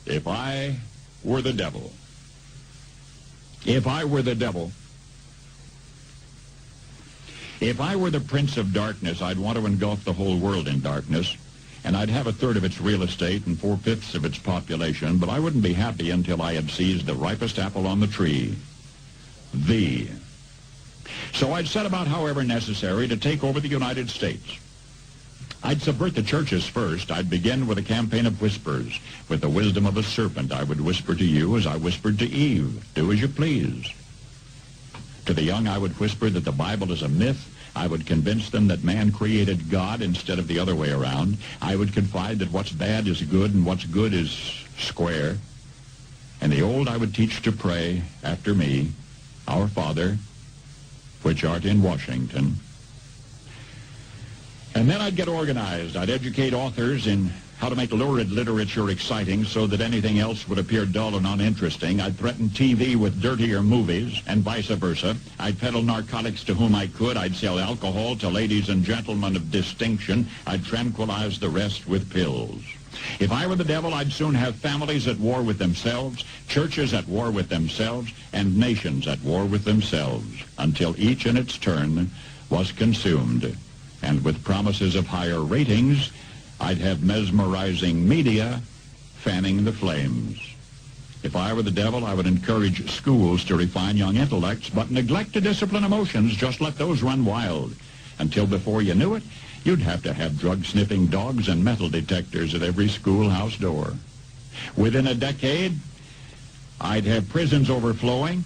If I were the devil, if I were the devil, if I were the prince of darkness, I'd want to engulf the whole world in darkness, and I'd have a third of its real estate and 4/5 of its population, but I wouldn't be happy until I had seized the ripest apple on the tree, thee. So I'd set about, however necessary, to take over the United States. I'd subvert the churches first. I'd begin with a campaign of whispers. With the wisdom of a serpent, I would whisper to you as I whispered to Eve, do as you please. To the young, I would whisper that the Bible is a myth. I would convince them that man created God instead of the other way around. I would confide that what's bad is good and what's good is square. And the old I would teach to pray after me, Our Father, which art in Washington. And then I'd get organized. I'd educate authors in how to make lurid literature exciting so that anything else would appear dull and uninteresting. I'd threaten TV with dirtier movies and vice versa. I'd peddle narcotics to whom I could. I'd sell alcohol to ladies and gentlemen of distinction. I'd tranquilize the rest with pills. If I were the devil, I'd soon have families at war with themselves, churches at war with themselves, and nations at war with themselves, until each in its turn was consumed. And with promises of higher ratings, I'd have mesmerizing media fanning the flames. If I were the devil, I would encourage schools to refine young intellects, but neglect to discipline emotions. Just let those run wild. Until before you knew it, you'd have to have drug-sniffing dogs and metal detectors at every schoolhouse door. Within a decade, I'd have prisons overflowing.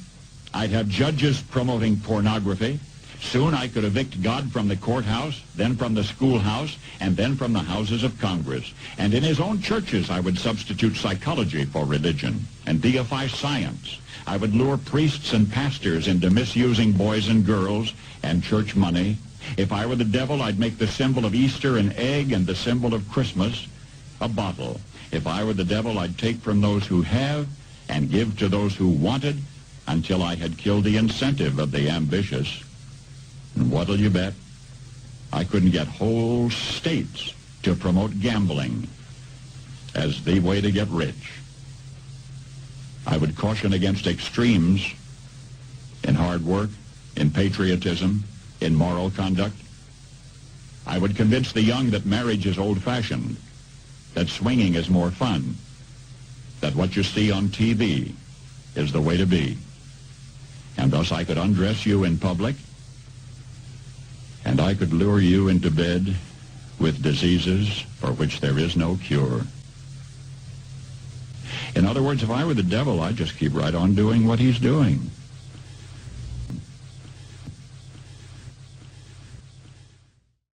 I'd have judges promoting pornography. Soon I could evict God from the courthouse, then from the schoolhouse, and then from the houses of Congress. And in his own churches, I would substitute psychology for religion and deify science. I would lure priests and pastors into misusing boys and girls and church money. If I were the devil, I'd make the symbol of Easter an egg and the symbol of Christmas a bottle. If I were the devil, I'd take from those who have and give to those who wanted until I had killed the incentive of the ambitious. And what'll you bet? I couldn't get whole states to promote gambling as the way to get rich. I would caution against extremes in hard work, in patriotism, in moral conduct. I would convince the young that marriage is old-fashioned, that swinging is more fun, that what you see on TV is the way to be. And thus I could undress you in public, and I could lure you into bed with diseases for which there is no cure. In other words, if I were the devil, I'd just keep right on doing what he's doing.